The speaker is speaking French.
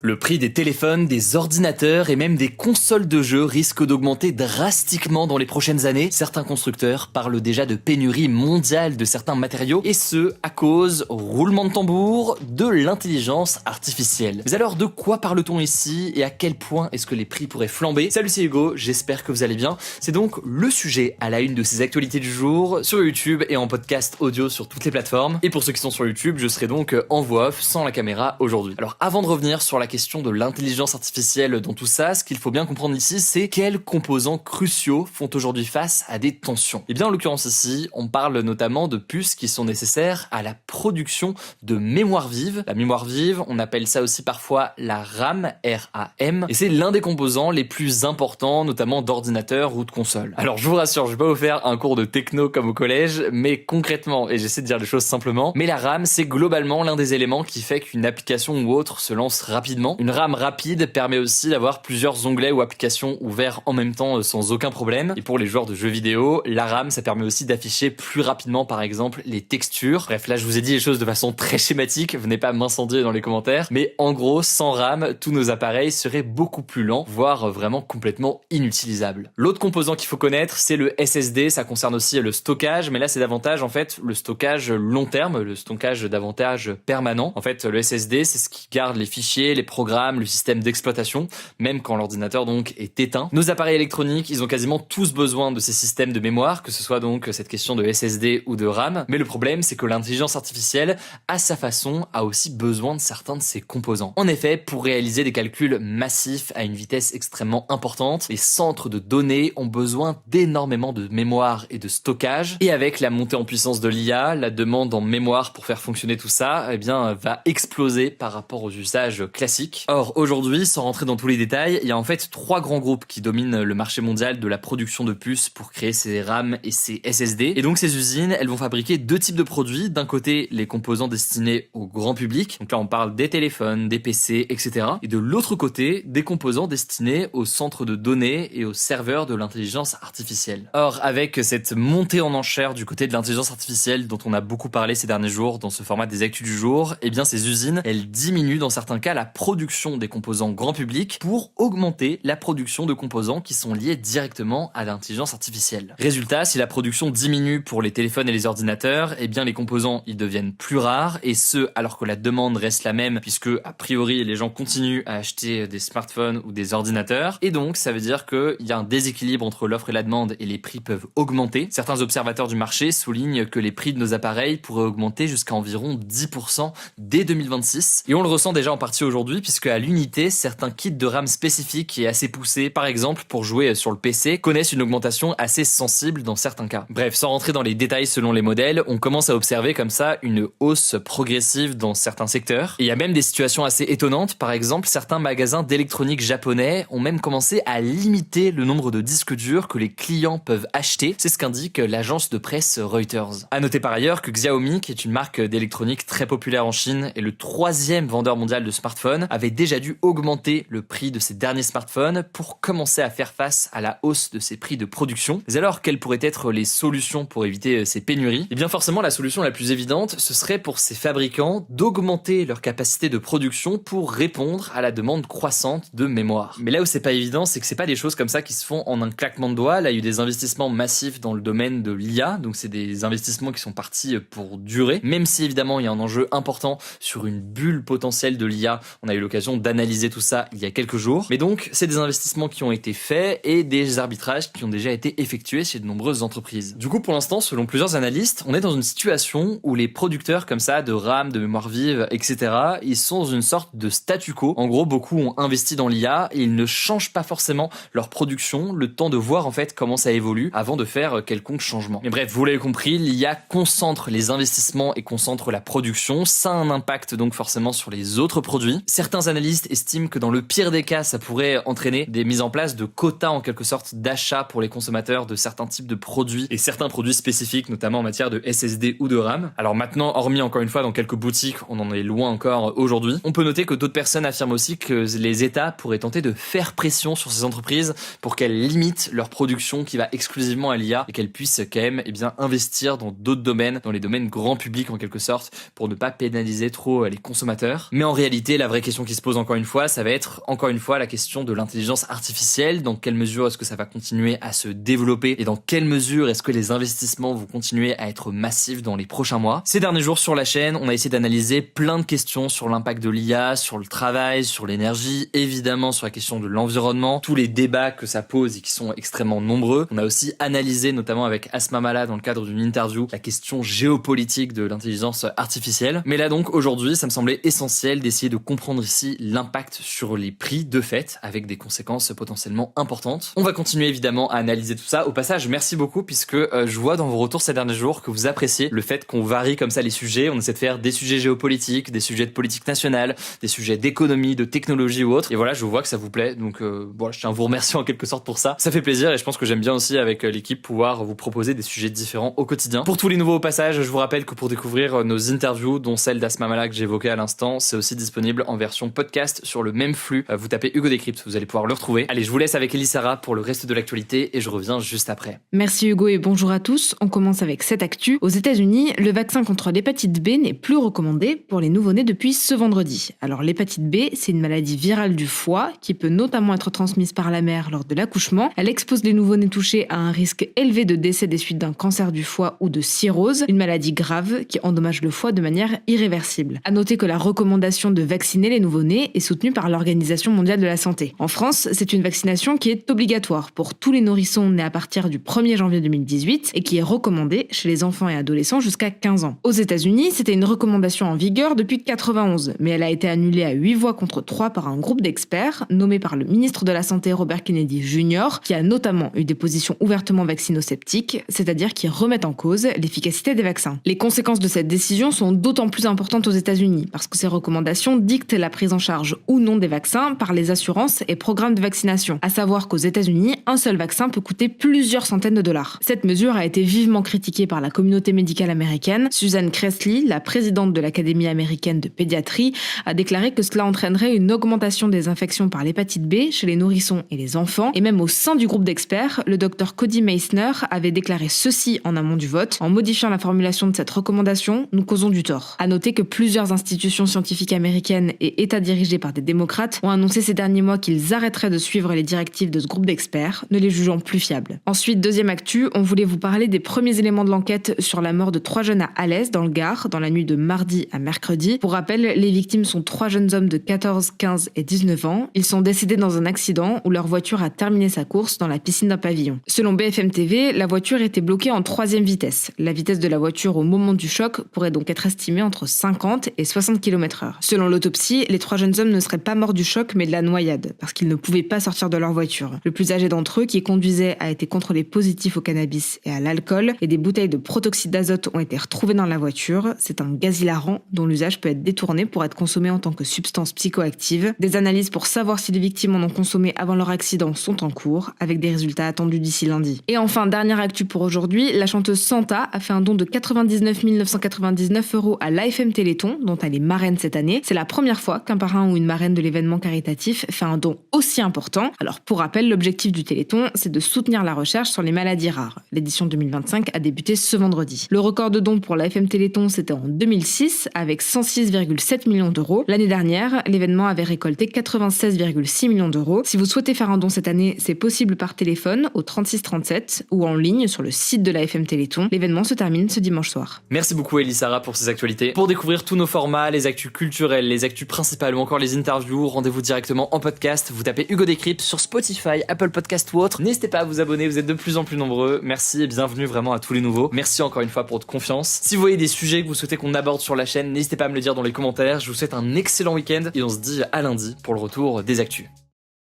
Le prix des téléphones, des ordinateurs et même des consoles de jeux risque d'augmenter drastiquement dans les prochaines années. Certains constructeurs parlent déjà de pénurie mondiale de certains matériaux, et ce, à cause, roulement de tambour, de l'intelligence artificielle. Mais alors, de quoi parle-t-on ici et à quel point est-ce que les prix pourraient flamber? Salut, c'est Hugo, j'espère que vous allez bien. C'est donc le sujet à la une de ces actualités du jour, sur YouTube et en podcast audio sur toutes les plateformes. Et pour ceux qui sont sur YouTube, je serai donc en voix off, sans la caméra aujourd'hui. Alors, avant de revenir sur la question de l'intelligence artificielle dans tout ça, ce qu'il faut bien comprendre ici, c'est quels composants cruciaux font aujourd'hui face à des tensions. Et bien en l'occurrence ici, on parle notamment de puces qui sont nécessaires à la production de mémoire vive. La mémoire vive, on appelle ça aussi parfois la RAM, RAM, et c'est l'un des composants les plus importants, notamment d'ordinateurs ou de consoles. Alors je vous rassure, je vais pas vous faire un cours de techno comme au collège, mais concrètement, et j'essaie de dire les choses simplement, mais la RAM, c'est globalement l'un des éléments qui fait qu'une application ou autre se lance rapidement. Une RAM rapide permet aussi d'avoir plusieurs onglets ou applications ouverts en même temps sans aucun problème. Et pour les joueurs de jeux vidéo, la RAM, ça permet aussi d'afficher plus rapidement par exemple les textures. Bref, là je vous ai dit les choses de façon très schématique, venez pas m'incendier dans les commentaires, mais en gros, sans RAM, tous nos appareils seraient beaucoup plus lents, voire vraiment complètement inutilisables. L'autre composant qu'il faut connaître, c'est le SSD, ça concerne aussi le stockage, mais là c'est davantage en fait le stockage long terme, le stockage davantage permanent. En fait, le SSD, c'est ce qui garde les fichiers, les programmes, le système d'exploitation, même quand l'ordinateur donc est éteint. Nos appareils électroniques, ils ont quasiment tous besoin de ces systèmes de mémoire, que ce soit donc cette question de SSD ou de RAM, mais le problème c'est que l'intelligence artificielle, à sa façon, a aussi besoin de certains de ces composants. En effet, pour réaliser des calculs massifs à une vitesse extrêmement importante, les centres de données ont besoin d'énormément de mémoire et de stockage, et avec la montée en puissance de l'IA, la demande en mémoire pour faire fonctionner tout ça, eh bien, va exploser par rapport aux usages classiques. Or, aujourd'hui, sans rentrer dans tous les détails, il y a en fait 3 grands groupes qui dominent le marché mondial de la production de puces pour créer ces RAM et ces SSD. Et donc, ces usines, elles vont fabriquer 2 types de produits. D'un côté, les composants destinés au grand public. Donc là, on parle des téléphones, des PC, etc. Et de l'autre côté, des composants destinés aux centres de données et aux serveurs de l'intelligence artificielle. Or, avec cette montée en enchère du côté de l'intelligence artificielle dont on a beaucoup parlé ces derniers jours dans ce format des actus du jour, eh bien, ces usines, elles diminuent dans certains cas la production des composants grand public pour augmenter la production de composants qui sont liés directement à l'intelligence artificielle. Résultat, si la production diminue pour les téléphones et les ordinateurs, eh bien les composants ils deviennent plus rares, et ce alors que la demande reste la même, puisque a priori les gens continuent à acheter des smartphones ou des ordinateurs, et donc ça veut dire qu'il y a un déséquilibre entre l'offre et la demande et les prix peuvent augmenter. Certains observateurs du marché soulignent que les prix de nos appareils pourraient augmenter jusqu'à environ 10% dès 2026, et on le ressent déjà en partie aujourd'hui, puisque à l'unité, certains kits de RAM spécifiques et assez poussés, par exemple pour jouer sur le PC, connaissent une augmentation assez sensible dans certains cas. Bref, sans rentrer dans les détails selon les modèles, on commence à observer comme ça une hausse progressive dans certains secteurs. Et il y a même des situations assez étonnantes, par exemple, certains magasins d'électronique japonais ont même commencé à limiter le nombre de disques durs que les clients peuvent acheter, c'est ce qu'indique l'agence de presse Reuters. À noter par ailleurs que Xiaomi, qui est une marque d'électronique très populaire en Chine et le 3e vendeur mondial de smartphones, avait déjà dû augmenter le prix de ses derniers smartphones pour commencer à faire face à la hausse de ses prix de production. Mais alors, quelles pourraient être les solutions pour éviter ces pénuries? Eh bien forcément, la solution la plus évidente, ce serait pour ces fabricants d'augmenter leur capacité de production pour répondre à la demande croissante de mémoire. Mais là où c'est pas évident, c'est que c'est pas des choses comme ça qui se font en un claquement de doigts. Là, il y a eu des investissements massifs dans le domaine de l'IA, donc c'est des investissements qui sont partis pour durer, même si évidemment il y a un enjeu important sur une bulle potentielle de l'IA. On a eu l'occasion d'analyser tout ça il y a quelques jours. Mais donc, c'est des investissements qui ont été faits et des arbitrages qui ont déjà été effectués chez de nombreuses entreprises. Du coup, pour l'instant, selon plusieurs analystes, on est dans une situation où les producteurs comme ça de RAM, de mémoire vive, etc., ils sont dans une sorte de statu quo. En gros, beaucoup ont investi dans l'IA et ils ne changent pas forcément leur production, le temps de voir en fait comment ça évolue avant de faire quelconque changement. Mais bref, vous l'avez compris, l'IA concentre les investissements et concentre la production. Ça a un impact donc forcément sur les autres produits. Certains analystes estiment que dans le pire des cas, ça pourrait entraîner des mises en place de quotas en quelque sorte d'achat pour les consommateurs de certains types de produits et certains produits spécifiques, notamment en matière de SSD ou de RAM. Alors maintenant, hormis encore une fois dans quelques boutiques, on en est loin encore aujourd'hui, on peut noter que d'autres personnes affirment aussi que les États pourraient tenter de faire pression sur ces entreprises pour qu'elles limitent leur production qui va exclusivement à l'IA et qu'elles puissent quand même investir dans d'autres domaines, dans les domaines grand public en quelque sorte, pour ne pas pénaliser trop les consommateurs. Mais en réalité, la vraie question qui se pose encore une fois, ça va être encore une fois la question de l'intelligence artificielle. Dans quelle mesure est-ce que ça va continuer à se développer et dans quelle mesure est-ce que les investissements vont continuer à être massifs dans les prochains mois. Ces derniers jours sur la chaîne, on a essayé d'analyser plein de questions sur l'impact de l'IA, sur le travail, sur l'énergie, évidemment sur la question de l'environnement, tous les débats que ça pose et qui sont extrêmement nombreux. On a aussi analysé, notamment avec Asma Mala dans le cadre d'une interview, la question géopolitique de l'intelligence artificielle. Mais là donc, aujourd'hui, ça me semblait essentiel d'essayer de comprendre ici l'impact sur les prix de fait, avec des conséquences potentiellement importantes. On va continuer évidemment à analyser tout ça. Au passage, merci beaucoup puisque je vois dans vos retours ces derniers jours que vous appréciez le fait qu'on varie comme ça les sujets. On essaie de faire des sujets géopolitiques, des sujets de politique nationale, des sujets d'économie, de technologie ou autre. Et voilà, je vois que ça vous plaît. Donc voilà, je tiens à vous remercier en quelque sorte pour ça. Ça fait plaisir et je pense que j'aime bien aussi avec l'équipe pouvoir vous proposer des sujets différents au quotidien. Pour tous les nouveaux au passage, je vous rappelle que pour découvrir nos interviews, dont celle d'Asma Mala que j'évoquais à l'instant, c'est aussi disponible en version podcast sur le même flux. Vous tapez Hugo Décrypte, vous allez pouvoir le retrouver. Allez, je vous laisse avec Elisara pour le reste de l'actualité et je reviens juste après. Merci Hugo et bonjour à tous. On commence avec cette actu. Aux États-Unis, le vaccin contre l'hépatite B n'est plus recommandé pour les nouveau-nés depuis ce vendredi. Alors l'hépatite B, c'est une maladie virale du foie qui peut notamment être transmise par la mère lors de l'accouchement. Elle expose les nouveau-nés touchés à un risque élevé de décès des suites d'un cancer du foie ou de cirrhose, une maladie grave qui endommage le foie de manière irréversible. À noter que la recommandation de vacciner les nouveau-nés est soutenue par l'Organisation mondiale de la santé. En France, c'est une vaccination qui est obligatoire pour tous les nourrissons nés à partir du 1er janvier 2018 et qui est recommandée chez les enfants et adolescents jusqu'à 15 ans. Aux États-Unis, c'était une recommandation en vigueur depuis 91, mais elle a été annulée à 8 voix contre 3 par un groupe d'experts nommé par le ministre de la Santé Robert Kennedy Jr., qui a notamment eu des positions ouvertement vaccinosceptiques, c'est-à-dire qui remettent en cause l'efficacité des vaccins. Les conséquences de cette décision sont d'autant plus importantes aux États-Unis parce que ces recommandations dictent la prise en charge ou non des vaccins par les assurances et programmes de vaccination. À savoir qu'aux États-Unis, un seul vaccin peut coûter plusieurs centaines de dollars. Cette mesure a été vivement critiquée par la communauté médicale américaine. Suzanne Kressley, la présidente de l'Académie américaine de pédiatrie, a déclaré que cela entraînerait une augmentation des infections par l'hépatite B chez les nourrissons et les enfants. Et même au sein du groupe d'experts, le docteur Cody Meissner avait déclaré ceci en amont du vote: en modifiant la formulation de cette recommandation, nous causons du tort. À noter que plusieurs institutions scientifiques américaines et États dirigés par des démocrates ont annoncé ces derniers mois qu'ils arrêteraient de suivre les directives de ce groupe d'experts, ne les jugeant plus fiables. Ensuite, deuxième actu, on voulait vous parler des premiers éléments de l'enquête sur la mort de 3 jeunes à Alès, dans le Gard, dans la nuit de mardi à mercredi. Pour rappel, les victimes sont 3 jeunes hommes de 14, 15 et 19 ans. Ils sont décédés dans un accident où leur voiture a terminé sa course dans la piscine d'un pavillon. Selon BFM TV, la voiture était bloquée en 3e vitesse. La vitesse de la voiture au moment du choc pourrait donc être estimée entre 50 et 60 km/h. Selon l'autopsie, les 3 jeunes hommes ne seraient pas morts du choc mais de la noyade, parce qu'ils ne pouvaient pas sortir de leur voiture. Le plus âgé d'entre eux, qui conduisait, a été contrôlé positif au cannabis et à l'alcool, et des bouteilles de protoxyde d'azote ont été retrouvées dans la voiture. C'est un gaz hilarant dont l'usage peut être détourné pour être consommé en tant que substance psychoactive. Des analyses pour savoir si les victimes en ont consommé avant leur accident sont en cours, avec des résultats attendus d'ici lundi. Et enfin, dernière actu pour aujourd'hui, la chanteuse Santa a fait un don de 99 999 € à l'AFM Téléthon, dont elle est marraine cette année. C'est la première fois qu'un parrain ou une marraine de l'événement caritatif fait un don aussi important. Alors pour rappel, l'objectif du Téléthon, c'est de soutenir la recherche sur les maladies rares. L'édition 2025 a débuté ce vendredi. Le record de dons pour l'AFM Téléthon, c'était en 2006, avec 106,7 millions d'euros. L'année dernière, l'événement avait récolté 96,6 millions d'euros. Si vous souhaitez faire un don cette année, c'est possible par téléphone au 36 37 ou en ligne sur le site de l'AFM Téléthon. L'événement se termine ce dimanche soir. Merci beaucoup Elisara pour ces actualités. Pour découvrir tous nos formats, les actus culturelles, les actus principales ou encore les interviews, rendez-vous directement en podcast. Vous tapez Hugo Décrypte sur Spotify, Apple Podcast ou autre. N'hésitez pas à vous abonner, vous êtes de plus en plus nombreux. Merci et bienvenue vraiment à tous les nouveaux. Merci encore une fois pour votre confiance. Si vous voyez des sujets que vous souhaitez qu'on aborde sur la chaîne, n'hésitez pas à me le dire dans les commentaires. Je vous souhaite un excellent week-end et on se dit à lundi pour le retour des actus.